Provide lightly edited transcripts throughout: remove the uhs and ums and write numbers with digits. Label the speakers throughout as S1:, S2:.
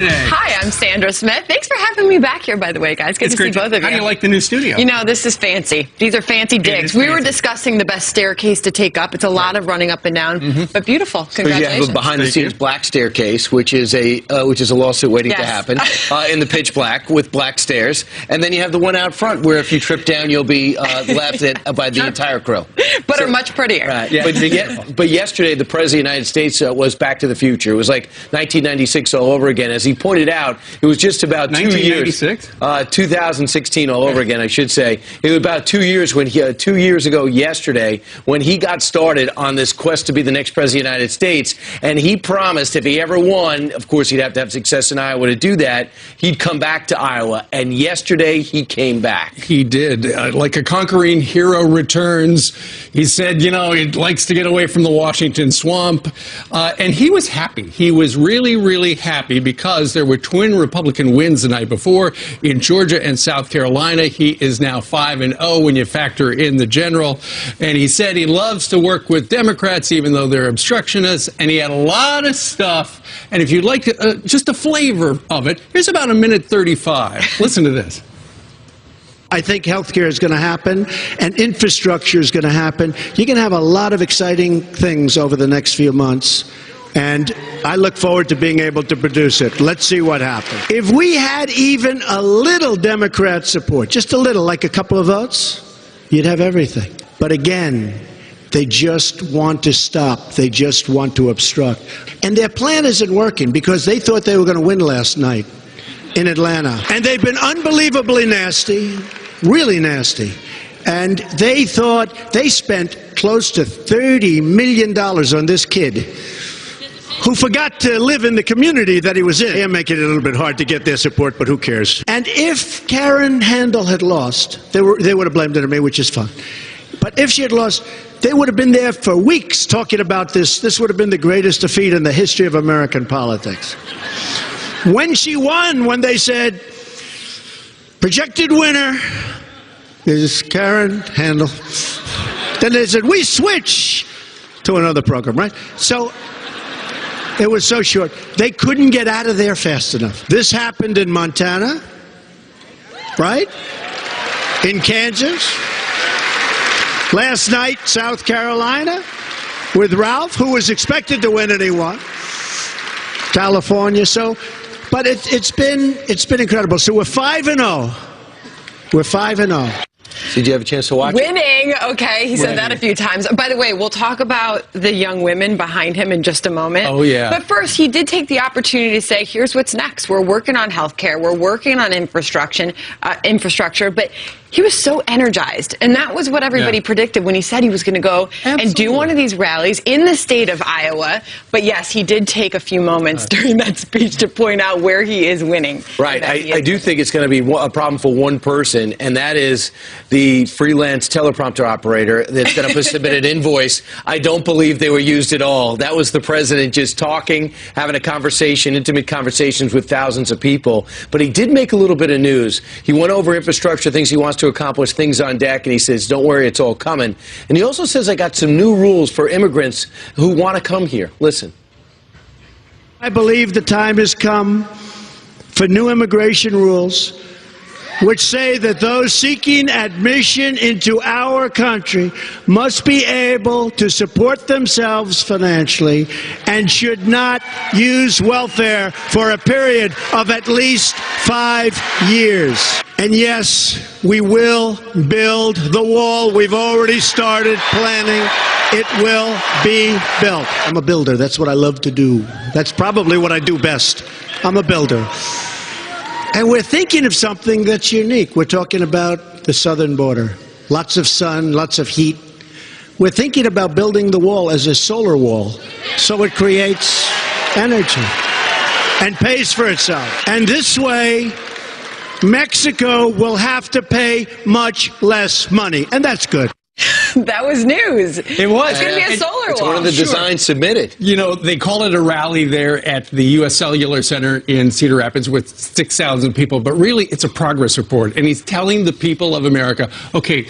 S1: Hi, I'm Sandra Smith. Thanks for having me back here, by the way, guys. Good to see both of you.
S2: How do you like the new studio?
S1: You know, this is fancy. These are fancy digs. We were discussing the best staircase to take up. It's a lot of running up and down, but beautiful. Congratulations.
S3: You have a behind-the-scenes black staircase, which is a lawsuit waiting to happen, in the pitch black with black stairs, and then you have the one out front where if you trip down, you'll be laughed at by the entire crew.
S1: But are much prettier.
S3: Right. Yeah. But yesterday, the President of the United States was Back to the Future. It was like 1996 all over again. As he pointed out, it was just about 2 years. 2016 all over again, I should say. It was about 2 years when 2 years ago yesterday when he got started on this quest to be the next President of the United States, and he promised if he ever won, of course he'd have to have success in Iowa to do that, he'd come back to Iowa. And yesterday he came back.
S2: He did. Like a conquering hero returns. He said, you know, he likes to get away from the Washington swamp. And he was happy. He was really, really happy because there were twin Republican wins the night before in Georgia and South Carolina. He is now 5-0 when you factor in the general. And he said he loves to work with Democrats, even though they're obstructionists. And he had a lot of stuff. And if you'd like just a flavor of it, here's about a minute 35. Listen to this.
S4: I think healthcare is going to happen, and infrastructure is going to happen. You're going to have a lot of exciting things over the next few months, and I look forward to being able to produce it. Let's see what happens. If we had even a little Democrat support, just a little, like a couple of votes, you'd have everything. But again, they just want to stop. They just want to obstruct. And their plan isn't working because they thought they were going to win last night in Atlanta. And they've been unbelievably nasty, really nasty. And they thought they spent close to $30 million on this kid who forgot to live in the community that he was in. They're making it a little bit hard to get their support, but who cares? And if Karen Handel had lost, they would have blamed it on me, which is fine. But if she had lost, they would have been there for weeks talking about this. This would have been the greatest defeat in the history of American politics. When she won, when they said, projected winner is Karen Handel, then they said, we switch to another program, right? So it was so short. They couldn't get out of there fast enough. This happened in Montana, right? In Kansas. Last night, South Carolina, with Ralph, who was expected to win and he won. California, but it's been incredible. So we're 5-0. We're 5-0.
S3: Did you have a chance to watch it?
S1: Winning. Okay, he said that a few times. By the way, we'll talk about the young women behind him in just a moment.
S2: Oh, yeah.
S1: But first, he did take the opportunity to say, here's what's next. We're working on health care. We're working on infrastructure. But he was so energized. And that was what everybody predicted when he said he was going to go and do one of these rallies in the state of Iowa. But yes, he did take a few moments during that speech to point out where he is winning.
S3: Right. I do think it's going to be a problem for one person, and that is the freelance teleprompter operator that's going to submit an invoice. I don't believe they were used at all. That was the president just talking, having a conversation, intimate conversations with thousands of people. But he did make a little bit of news. He went over infrastructure, things he wants to accomplish, things on deck, and he says, don't worry, it's all coming. And he also says, I got some new rules for immigrants who want to come here. Listen.
S4: I believe the time has come for new immigration rules which say that those seeking admission into our country must be able to support themselves financially and should not use welfare for a period of at least 5 years. And yes, we will build the wall. We've already started planning. It will be built. I'm a builder. That's what I love to do. That's probably what I do best. I'm a builder. And we're thinking of something that's unique. We're talking about the southern border. Lots of sun, lots of heat. We're thinking about building the wall as a solar wall, so it creates energy and pays for itself. And this way, Mexico will have to pay much less money, and that's good.
S1: That was news.
S2: It was.
S1: It's going to be a solar wall.
S3: It's one of the designs submitted.
S2: You know, they call it a rally there at the U.S. Cellular Center in Cedar Rapids with 6,000 people, but really it's a progress report. And he's telling the people of America, okay,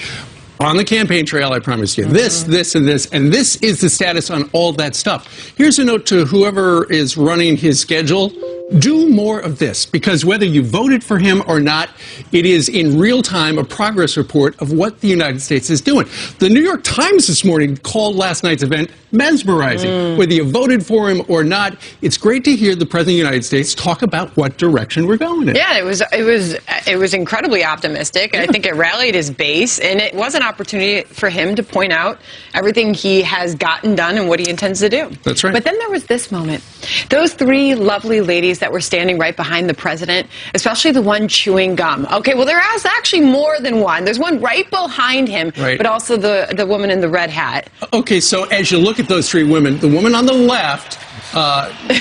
S2: on the campaign trail, I promise you, this, and this is the status on all that stuff. Here's a note to whoever is running his schedule. do more of this, because whether you voted for him or not, it is in real time a progress report of what the United States is doing. The New York Times this morning called last night's event mesmerizing. Whether you voted for him or not, it's great to hear the President of the United States talk about what direction we're going in.
S1: Yeah, it was incredibly optimistic. I think it rallied his base, and it was an opportunity for him to point out everything he has gotten done and what he intends to do.
S2: That's right.
S1: But then there was this moment. Those three lovely ladies that were standing right behind the president, especially the one chewing gum. Okay, well, there is actually more than one. There's one right behind him, but also the woman in the red hat.
S2: Okay, so as you look at those three women, the woman on the left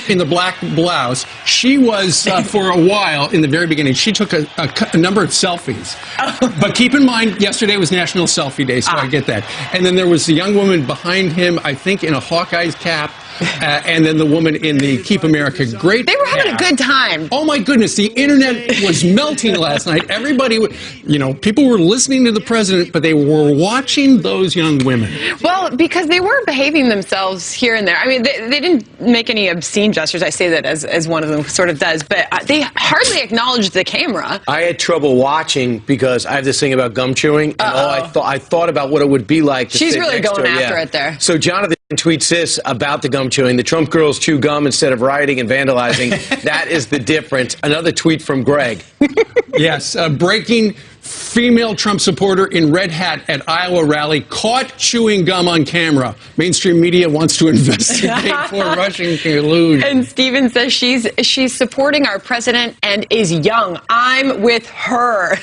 S2: in the black blouse, she was, for a while, in the very beginning, she took a number of selfies. But keep in mind, yesterday was National Selfie Day, so I get that. And then there was the young woman behind him, I think, in a Hawkeye's cap. And then the woman in the Keep America Great.
S1: They were having a good time.
S2: Oh my goodness, the internet was melting last night. Everybody, you know, people were listening to the president, but they were watching those young women.
S1: Well, because they were behaving themselves here and there. I mean, they didn't make any obscene gestures. I say that as one of them sort of does, but they hardly acknowledged the camera.
S3: I had trouble watching because I have this thing about gum chewing, and I thought about what it would be like to
S1: She's
S3: sit
S1: really
S3: next
S1: going
S3: to her.
S1: after it there.
S3: So Jonathan tweets this about the gum chewing. The Trump girls chew gum instead of rioting and vandalizing. That is the difference. Another tweet from Greg.
S2: Yes, breaking: female Trump supporter in red hat at Iowa rally caught chewing gum on camera. Mainstream media wants to investigate for Russian collusion.
S1: And Stephen says she's supporting our president and is young. I'm with her.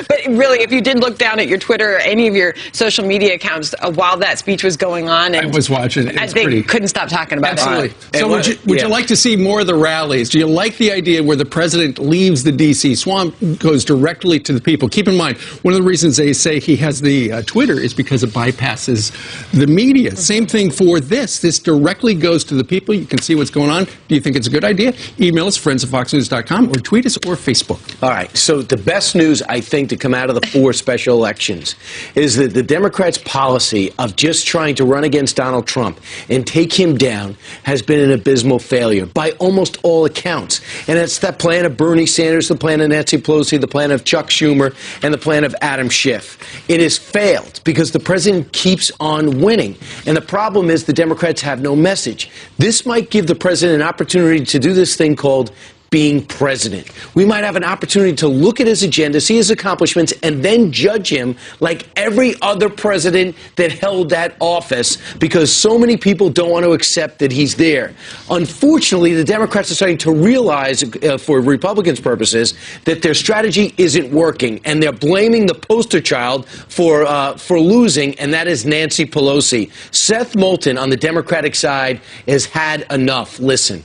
S1: But really, if you did look down at your Twitter or any of your social media accounts while that speech was going on, and
S2: I was watching it.
S1: they couldn't stop talking about
S2: Absolutely.
S1: it.
S2: So would you like to see more of the rallies? Do you like the idea where the president leaves the D.C. swamp, goes directly to the people? Keep in mind, one of the reasons they say he has the Twitter is because it bypasses the media. Same thing for this. This directly goes to the people. You can see what's going on. Do you think it's a good idea? Email us, friends@foxnews.com, or tweet us or Facebook.
S3: All right. So the best news, I think, to come out of the 4 special elections is that the Democrats' policy of just trying to run against Donald Trump and take him down has been an abysmal failure by almost all accounts. And it's that plan of Bernie Sanders, the plan of Nancy Pelosi, the plan of Chuck Schumer, and the plan of Adam Schiff. It has failed because the president keeps on winning. And the problem is the Democrats have no message. This might give the president an opportunity to do this thing called being president. We might have an opportunity to look at his agenda, see his accomplishments, and then judge him like every other president that held that office, because so many people don't want to accept that he's there. Unfortunately, the Democrats are starting to realize, for Republicans' purposes, that their strategy isn't working, and they're blaming the poster child for losing, and that is Nancy Pelosi. Seth Moulton on the Democratic side has had enough. Listen.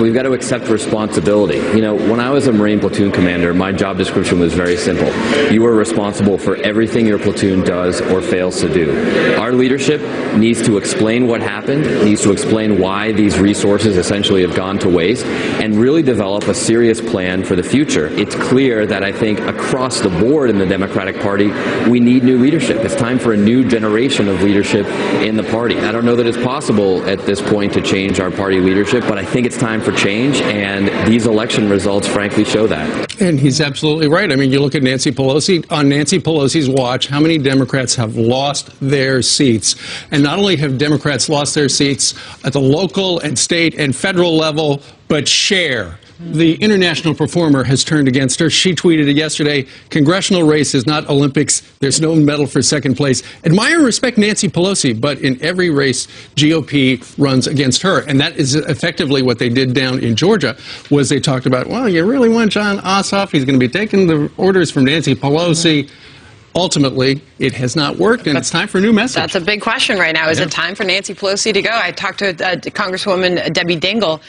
S5: We've got to accept responsibility. You know, when I was a Marine platoon commander, my job description was very simple. You are responsible for everything your platoon does or fails to do. Our leadership needs to explain what happened, needs to explain why these resources essentially have gone to waste, and really develop a serious plan for the future. It's clear that I think across the board in the Democratic Party, we need new leadership. It's time for a new generation of leadership in the party. I don't know that it's possible at this point to change our party leadership, but I think it's time for change, and these election results frankly show that.
S2: And he's absolutely right. I mean, you look at Nancy Pelosi. On Nancy Pelosi's watch, how many Democrats have lost their seats? And not only have Democrats lost their seats at the local and state and federal level, but Cher, the international performer, has turned against her. She tweeted it yesterday: congressional race is not Olympics. There's no medal for second place. Admire and respect Nancy Pelosi, but in every race, GOP runs against her. And that is effectively what they did down in Georgia, was they talked about, well, you really want Jon Ossoff? He's going to be taking the orders from Nancy Pelosi. Ultimately, it has not worked, and it's time for a new message.
S1: That's a big question right now. Is it time for Nancy Pelosi to go? I talked to Congresswoman Debbie Dingell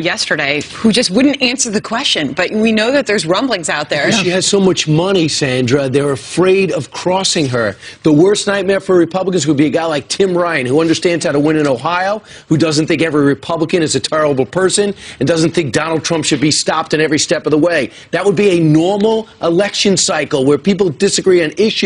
S1: yesterday, who just wouldn't answer the question. But we know that there's rumblings out there.
S3: She has so much money, Sandra. They're afraid of crossing her. The worst nightmare for Republicans would be a guy like Tim Ryan, who understands how to win in Ohio, who doesn't think every Republican is a terrible person, and doesn't think Donald Trump should be stopped in every step of the way. That would be a normal election cycle where people disagree on issues.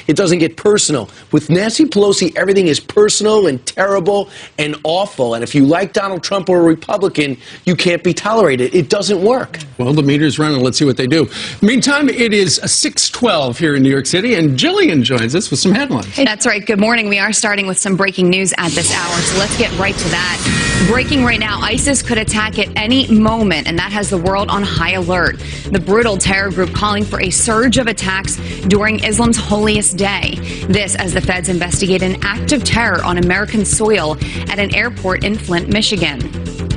S3: It doesn't doesn't get personal. With Nancy Pelosi, everything is personal and terrible and awful. And if you like Donald Trump or a Republican, you can't be tolerated. It doesn't work.
S2: Well, the meter's running. Let's see what they do. Meantime, it is 6:12 here in New York City, and Jillian joins us with some headlines.
S6: That's right. Good morning. We are starting with some breaking news at this hour, so let's get right to that. Breaking right now, ISIS could attack at any moment, and that has the world on high alert. The brutal terror group calling for a surge of attacks during Islam's holiest day. This as the feds investigate an act of terror on American soil at an airport in Flint, Michigan.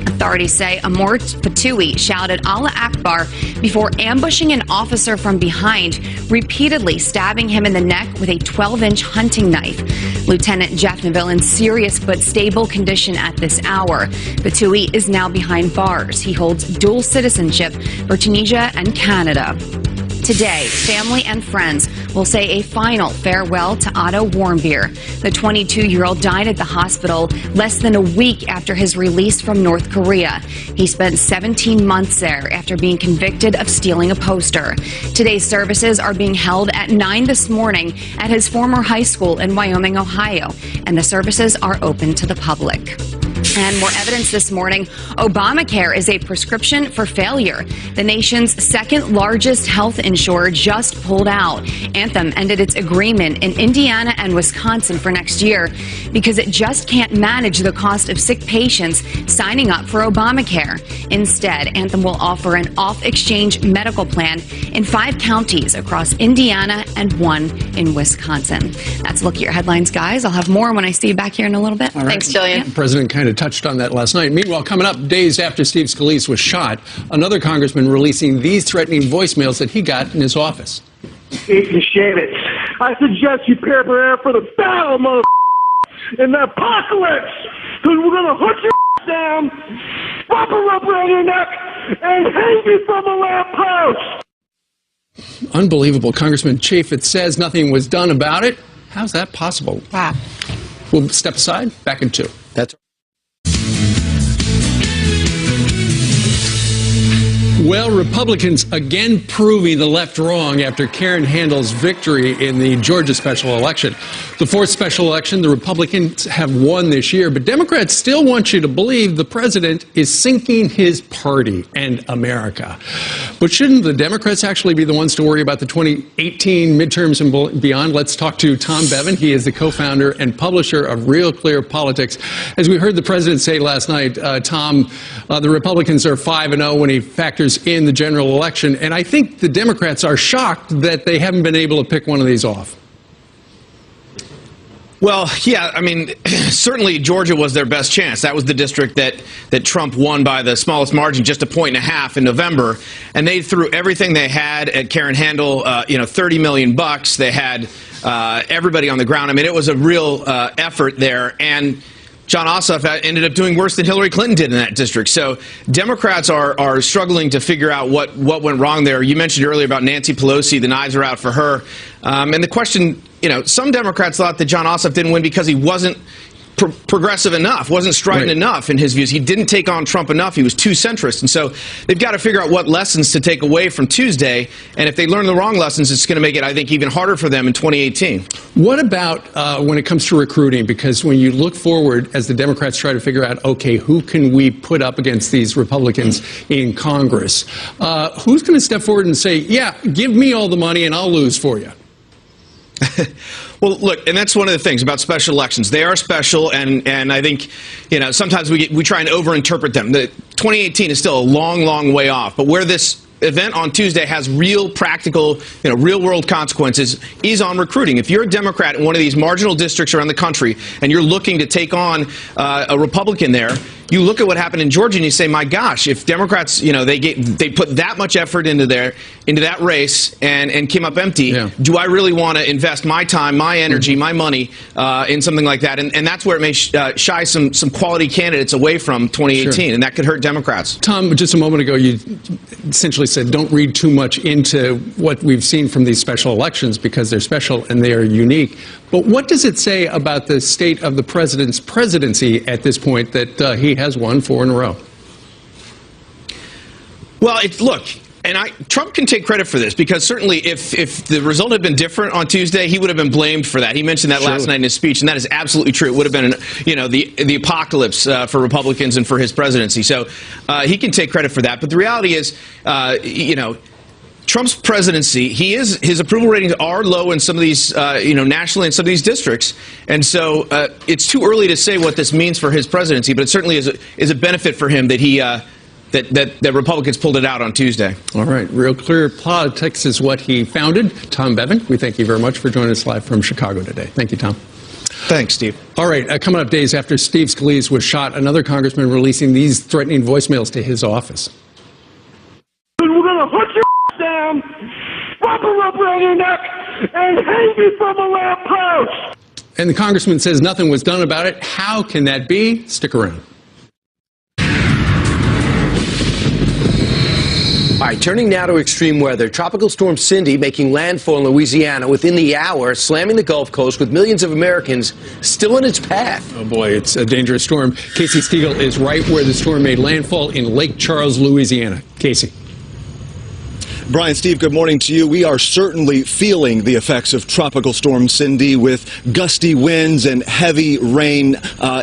S6: Authorities say Amor Fatui shouted Allah Akbar before ambushing an officer from behind, repeatedly stabbing him in the neck with a 12-inch hunting knife. Lieutenant Jeff Neville in serious but stable condition at this hour. Fatui is now behind bars. He holds dual citizenship for Tunisia and Canada. Today, family and friends will say a final farewell to Otto Warmbier. The 22-year-old died at the hospital less than a week after his release from North Korea. He spent 17 months there after being convicted of stealing a poster. Today's services are being held at 9 this morning at his former high school in Wyoming, Ohio, and the services are open to the public. And more evidence this morning, Obamacare is a prescription for failure. The nation's second largest health insurer just pulled out. Anthem ended its agreement in Indiana and Wisconsin for next year because it just can't manage the cost of sick patients signing up for Obamacare. Instead, Anthem will offer an off-exchange medical plan in 5 counties across Indiana and 1 in Wisconsin. That's a look at your headlines, guys. I'll have more when I see you back here in a little bit.
S2: All right.
S1: Thanks, Jillian.
S2: The president kind of touched on that last night. Meanwhile, coming up, days after Steve Scalise was shot, another congressman releasing these threatening voicemails that he got in his office.
S7: Shave it. I suggest you prepare for the battle, mother in the apocalypse, because we're going to hook your down, wrap a rope around your neck, and hang you from a lamppost.
S2: Unbelievable. Congressman Chaffetz says nothing was done about it. How's that possible?
S1: Wow.
S2: We'll step aside. Back in 2.
S3: That's
S2: Well, Republicans again proving the left wrong after Karen Handel's victory in the Georgia special election. The 4th special election, the Republicans have won this year, but Democrats still want you to believe the president is sinking his party and America. But shouldn't the Democrats actually be the ones to worry about the 2018 midterms and beyond? Let's talk to Tom Bevan. He is the co-founder and publisher of Real Clear Politics. As we heard the president say last night, Tom, the Republicans are 5-0 when he factors in the general election, and I think the Democrats are shocked that they haven't been able to pick one of these off.
S8: Well, yeah, I mean, certainly Georgia was their best chance. That was the district that Trump won by the smallest margin, just 1.5 in November. And they threw everything they had at Karen Handel, $30 million. They had everybody on the ground. I mean, it was a real effort there. And Jon Ossoff ended up doing worse than Hillary Clinton did in that district. So Democrats are struggling to figure out what went wrong there. You mentioned earlier about Nancy Pelosi. The knives are out for her. And the question, some Democrats thought that Jon Ossoff didn't win because he wasn't progressive enough, wasn't strident enough in his views. He didn't take on Trump enough. He was too centrist. And so they've got to figure out what lessons to take away from Tuesday. And if they learn the wrong lessons, it's going to make it, I think, even harder for them in 2018.
S2: What about when it comes to recruiting? Because when you look forward, as the Democrats try to figure out, okay, who can we put up against these Republicans in Congress? Who's going to step forward and say, yeah, give me all the money and I'll lose for you?
S8: Well, look, and that's one of the things about special elections. They are special, and I think, sometimes we try and overinterpret them. The 2018 is still a long, long way off. But where this event on Tuesday has real practical, real-world consequences is on recruiting. If you're a Democrat in one of these marginal districts around the country and you're looking to take on a Republican there, you look at what happened in Georgia and you say, my gosh, if Democrats, they put that much effort into that race and came up empty, do I really want to invest my time, my energy, my money in something like that? And that's where it may shy some quality candidates away from 2018, and that could hurt Democrats.
S2: Tom, just a moment ago, you essentially said don't read too much into what we've seen from these special elections because they're special and they are unique. But what does it say about the state of the president's presidency at this point that he has won 4 in a row?
S8: Well, look, And Trump can take credit for this, because certainly if the result had been different on Tuesday, he would have been blamed for that. He mentioned that last night in his speech, and that is absolutely true. It would have been, the apocalypse for Republicans and for his presidency. So he can take credit for that. But the reality is, Trump's presidency, his approval ratings are low in some of these, nationally in some of these districts. And so it's too early to say what this means for his presidency, but it certainly is a benefit for him that he that Republicans pulled it out on Tuesday.
S2: All right. Real Clear Politics is what he founded. Tom Bevan, we thank you very much for joining us live from Chicago today. Thank you, Tom.
S8: Thanks, Steve.
S2: All right. Coming up days after Steve Scalise was shot, another congressman releasing these threatening voicemails to his office.
S7: We're going to hook your down, wrap a rope around your neck, and hang you from a lamppost.
S2: And the congressman says nothing was done about it. How can that be? Stick around.
S3: All right, turning now to extreme weather. Tropical storm Cindy making landfall in Louisiana within the hour, slamming the Gulf Coast with millions of Americans still in its path.
S2: Oh, boy, it's a dangerous storm. Casey Stiegel is right where the storm made landfall in Lake Charles, Louisiana. Casey.
S9: Brian, Steve, good morning to you. We are certainly feeling the effects of Tropical Storm Cindy with gusty winds and heavy rain.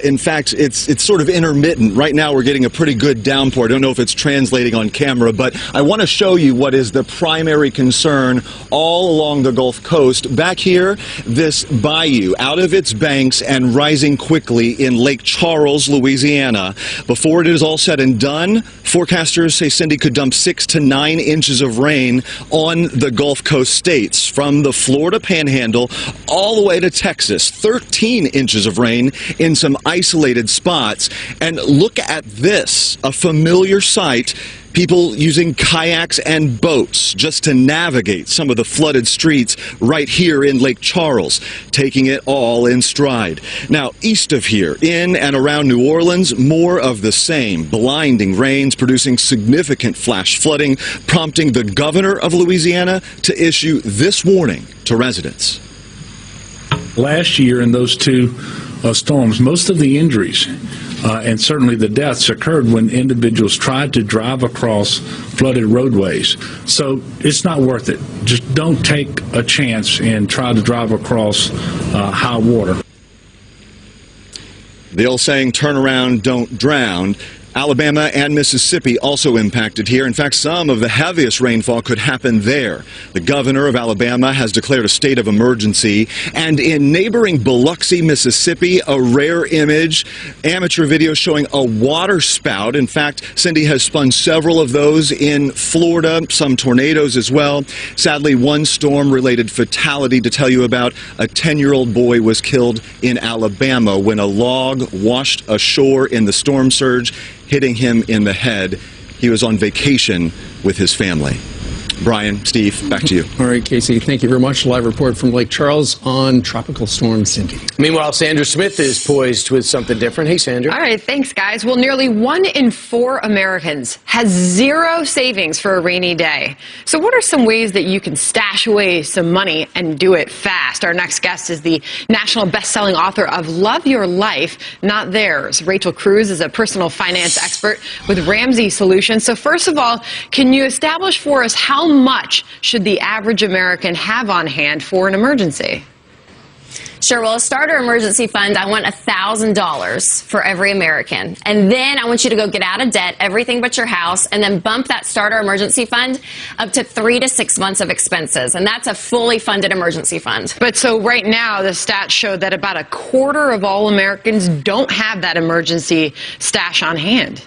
S9: In fact, it's sort of intermittent. Right now, we're getting a pretty good downpour. I don't know if it's translating on camera, but I want to show you what is the primary concern all along the Gulf Coast. Back here, this bayou out of its banks and rising quickly in Lake Charles, Louisiana. Before it is all said and done, forecasters say Cindy could dump 6 to 9 inches of rain on the Gulf Coast states, from the Florida Panhandle all the way to Texas. 13 inches of rain in some isolated spots. And look at this, a familiar sight. People using kayaks and boats just to navigate some of the flooded streets right here in Lake Charles, taking it all in stride. Now, east of here, in and around New Orleans, more of the same. Blinding rains producing significant flash flooding, prompting the governor of Louisiana to issue this warning to residents.
S10: Last year in those two storms, most of the injuries and certainly the deaths occurred when individuals tried to drive across flooded roadways. So it's not worth it. Just don't take a chance and try to drive across high water.
S9: The old saying, turn around, don't drown. Alabama and Mississippi also impacted here. In fact, some of the heaviest rainfall could happen there. The governor of Alabama has declared a state of emergency. And in neighboring Biloxi, Mississippi, a rare image, amateur video showing a water spout. In fact, Cindy has spun several of those in Florida, some tornadoes as well. Sadly, one storm-related fatality to tell you about. A 10-year-old boy was killed in Alabama when a log washed ashore in the storm surge, hitting him in the head. He was on vacation with his family. Brian, Steve, back to you.
S2: All right, Casey, thank you very much. Live report from Lake Charles on Tropical Storm Cindy.
S3: Meanwhile, Sandra Smith is poised with something different. Hey, Sandra.
S1: All right, thanks, guys. Well, nearly 1 in 4 Americans has 0 savings for a rainy day. So what are some ways that you can stash away some money and do it fast? Our next guest is the national best-selling author of Love Your Life, Not Theirs. Rachel Cruz is a personal finance expert with Ramsey Solutions. So first of all, can you establish for us how much should the average American have on hand for an emergency?
S11: Sure. Well, a starter emergency fund, I want $1,000 for every American. And then I want you to go get out of debt, everything but your house, and then bump that starter emergency fund up to 3 to 6 months of expenses. And that's a fully funded emergency fund.
S1: But so right now, the stats show that about a quarter of all Americans don't have that emergency stash on hand.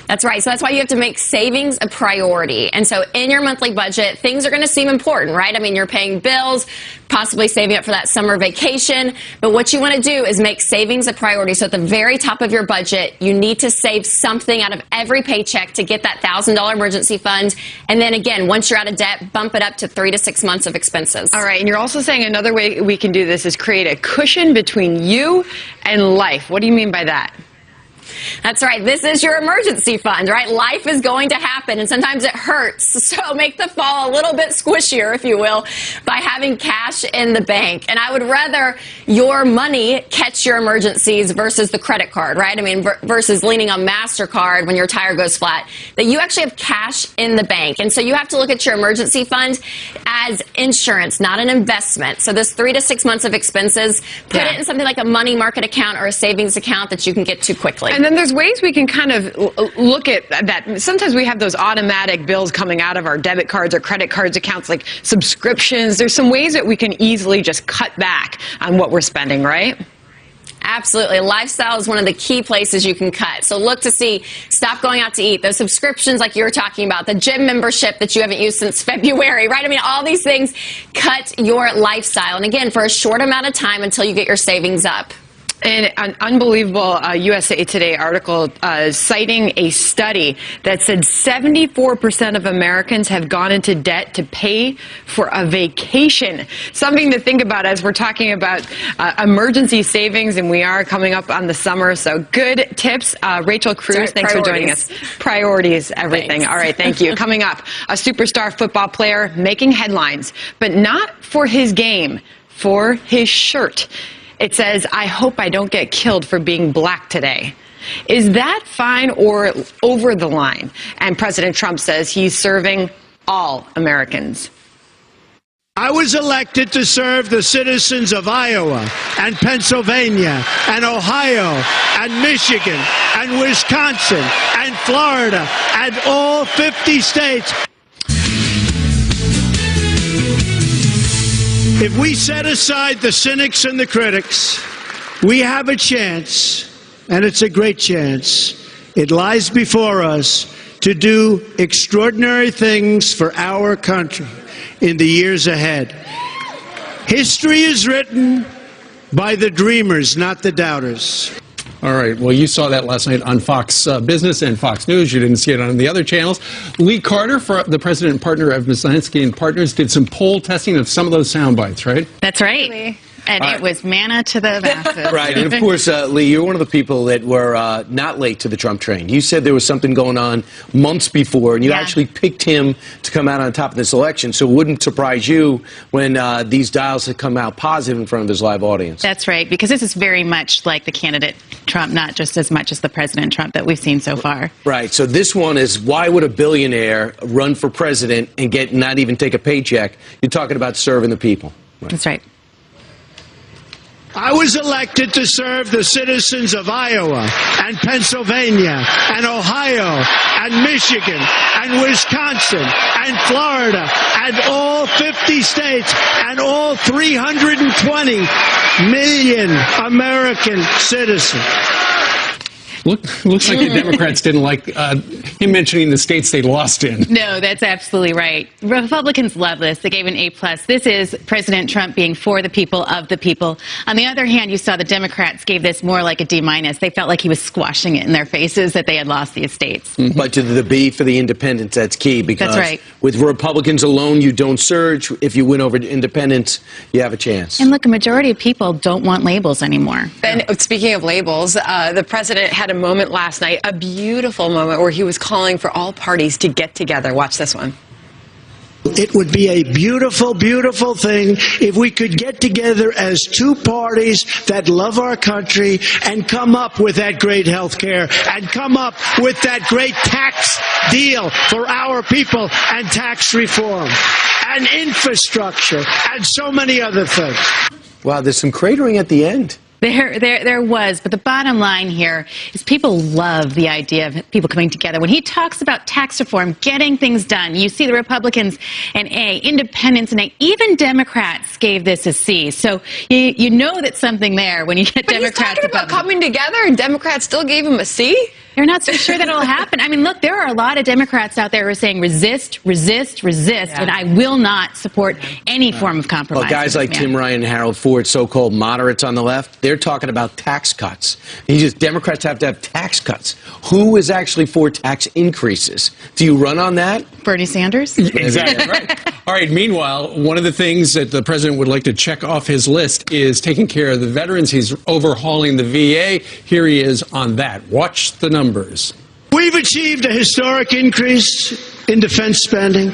S11: That's right. So that's why you have to make savings a priority. And so in your monthly budget, things are going to seem important, right? I mean, you're paying bills, possibly saving up for that summer vacation. But what you want to do is make savings a priority. So at the very top of your budget, you need to save something out of every paycheck to get that $1,000 emergency fund. And then again, once you're out of debt, bump it up to 3 to 6 months of expenses.
S1: All right. And you're also saying another way we can do this is create a cushion between you and life. What do you mean by that?
S11: That's right. This is your emergency fund, right? Life is going to happen, and sometimes it hurts. So make the fall a little bit squishier, if you will, by having cash in the bank. And I would rather your money catch your emergencies versus the credit card, right? I mean, versus leaning on MasterCard when your tire goes flat, that you actually have cash in the bank. And so you have to look at your emergency fund as insurance, not an investment. So this 3 to 6 months of expenses, put it in something like a money market account or a savings account that you can get to quickly.
S1: And then there's ways we can kind of look at that. Sometimes we have those automatic bills coming out of our debit cards or credit cards accounts, like subscriptions. There's some ways that we can easily just cut back on what we're spending, right?
S11: Absolutely. Lifestyle is one of the key places you can cut. So look to see, stop going out to eat, those subscriptions like you were talking about, the gym membership that you haven't used since February, right? I mean, all these things cut your lifestyle. And again, for a short amount of time until you get your savings up.
S1: And an unbelievable USA Today article citing a study that said 74% of Americans have gone into debt to pay for a vacation. Something to think about as we're talking about emergency savings, and we are coming up on the summer. So good tips. Rachel Cruz, thanks for joining us. Priorities, everything.
S11: Thanks.
S1: All right, thank you. Coming up, a superstar football player making headlines, but not for his game, for his shirt. It says, "I hope I don't get killed for being black today." Is that fine or over the line? And President Trump says he's serving all Americans.
S4: I was elected to serve the citizens of Iowa and Pennsylvania and Ohio and Michigan and Wisconsin and Florida and all 50 states. If we set aside the cynics and the critics, we have a chance, and it's a great chance. It lies before us to do extraordinary things for our country in the years ahead. History is written by the dreamers, not the doubters.
S2: All right. Well, you saw that last night on Fox Business and Fox News. You didn't see it on the other channels. Lee Carter, the president and partner of Maslansky and Partners, did some poll testing of some of those sound bites, right?
S12: That's right. And it was manna to the masses.
S3: Right. And of course, Lee, you're one of the people that were not late to the Trump train. You said there was something going on months before, and you actually picked him to come out on top of this election. So it wouldn't surprise you when these dials had come out positive in front of his live audience.
S12: That's right, because this is very much like the candidate Trump, not just as much as the President Trump that we've seen so far.
S3: Right. So this one is, why would a billionaire run for president and not even take a paycheck? You're talking about serving the people.
S12: Right. That's right.
S4: I was elected to serve the citizens of Iowa and Pennsylvania and Ohio and Michigan and Wisconsin and Florida and all 50 states and all 320 million American citizens.
S2: Looks like the Democrats didn't like him mentioning the states they lost in.
S12: No, that's absolutely right. Republicans love this. They gave an A+. This is President Trump being for the people, of the people. On the other hand, you saw the Democrats gave this more like a D-. They felt like he was squashing it in their faces that they had lost the estates.
S3: Mm-hmm. But to the B for the independents, that's key, because
S12: that's right.
S3: With Republicans alone, you don't surge. If you win over independents, you have a chance.
S12: And look, a majority of people don't want labels anymore.
S1: And speaking of labels, the president had a moment last night, a beautiful moment where he was calling for all parties to get together. Watch this one.
S4: It would be a beautiful, beautiful thing if we could get together as two parties that love our country and come up with that great health care and come up with that great tax deal for our people and tax reform and infrastructure and so many other things.
S3: Wow, there's some cratering at the end.
S12: There was, but the bottom line here is people love the idea of people coming together. When he talks about tax reform, getting things done, you see the Republicans an A, independents an A, even Democrats gave this a C. So you know that something there when you get Democrats
S1: he's talking about coming together, and Democrats still gave him a C?
S12: You're not so sure that it'll happen. I mean, look, there are a lot of Democrats out there who are saying resist, resist, resist, and I will not support any form of compromise.
S3: Well, guys like Tim Ryan and Harold Ford, so-called moderates on the left, they're talking about tax cuts. Democrats have to have tax cuts. Who is actually for tax increases? Do you run on that?
S12: Bernie Sanders?
S2: Exactly right. All right, meanwhile, one of the things that the president would like to check off his list is taking care of the veterans. He's overhauling the VA. Here he is on that. Watch the numbers.
S4: We've achieved a historic increase in defense spending,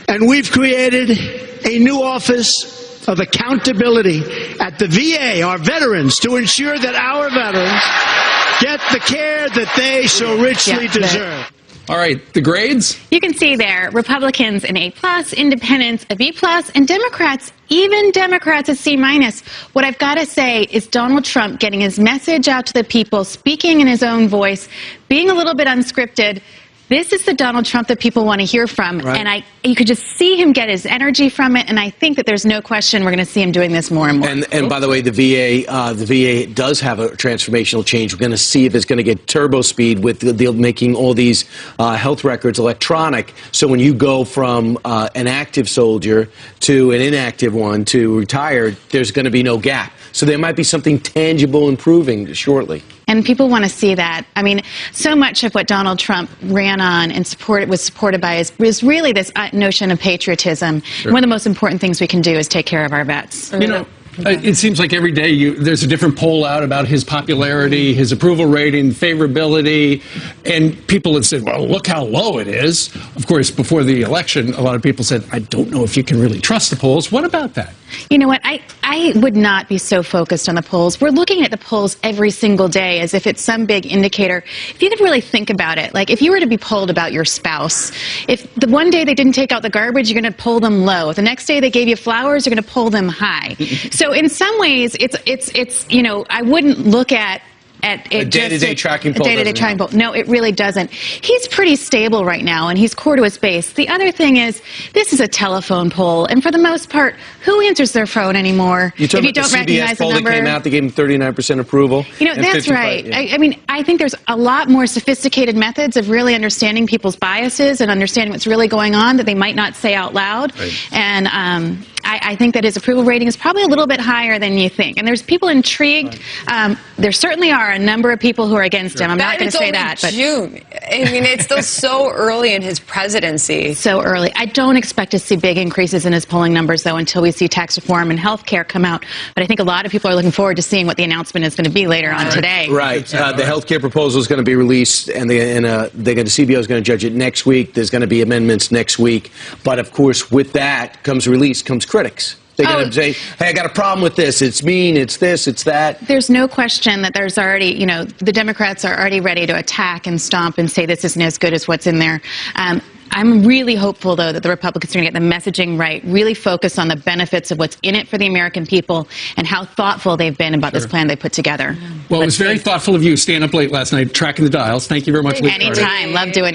S4: and we've created a new office of accountability at the VA, our veterans, to ensure that our veterans get the care that they so richly deserve.
S2: All right, the grades?
S12: You can see there, Republicans an A+, Independents a B+, and Democrats, even Democrats, a C-. What I've got to say is Donald Trump getting his message out to the people, speaking in his own voice, being a little bit unscripted. This is the Donald Trump that people want to hear from, and you could just see him get his energy from it, and I think that there's no question we're going to see him doing this more and more.
S3: And by the way, the VA does have a transformational change. We're going to see if it's going to get turbo speed with making all these health records electronic. So when you go from an active soldier to an inactive one to retired, there's going to be no gap. So there might be something tangible improving shortly.
S12: And people want to see that. I mean, so much of what Donald Trump ran on and was supported by is really this notion of patriotism.
S2: Sure.
S12: One of the most important things we can do is take care of our vets.
S2: You know, it seems like every day there's a different poll out about his popularity, his approval rating, favorability, and people have said, well, look how low it is. Of course, before the election, a lot of people said, I don't know if you can really trust the polls. What about that?
S12: You know what? I would not be so focused on the polls. We're looking at the polls every single day as if it's some big indicator. If you could really think about it, like if you were to be polled about your spouse, if the one day they didn't take out the garbage, you're going to poll them low. If the next day they gave you flowers, you're going to poll them high. So in some ways, it's you know, I wouldn't look at
S3: a day-to-day tracking poll.
S12: Day-to-day tracking poll. No, it really doesn't. He's pretty stable right now, and he's core to his base. The other thing is, this is a telephone poll, and for the most part, who answers their phone anymore?
S3: If you don't recognize the number, that came out, they gave him 39% approval.
S12: You know, that's right. Yeah. I mean, I think there's a lot more sophisticated methods of really understanding people's biases and understanding what's really going on that they might not say out loud. Right. And I think that his approval rating is probably a little bit higher than you think. And there's people intrigued. Right. There certainly are a number of people who are against him. I'm not going to say that. But
S1: June. I mean, it's still so early in his presidency.
S12: So early. I don't expect to see big increases in his polling numbers, though, until we see tax reform and health care come out. But I think a lot of people are looking forward to seeing what the announcement is going to be later on today.
S3: Right. The health care proposal is going to be released, and the CBO is going to judge it next week. There's going to be amendments next week. But, of course, with that comes release, comes critics. They're going to say, hey, I got a problem with this. It's mean, it's this, it's that.
S12: There's no question that there's already, you know, the Democrats are already ready to attack and stomp and say this isn't as good as what's in there. I'm really hopeful, though, that the Republicans are going to get the messaging right, really focus on the benefits of what's in it for the American people and how thoughtful they've been about this plan they put together.
S2: Well, it was very thoughtful of you staying up late last night, tracking the dials. Thank you very much.
S12: Anytime. Love doing it.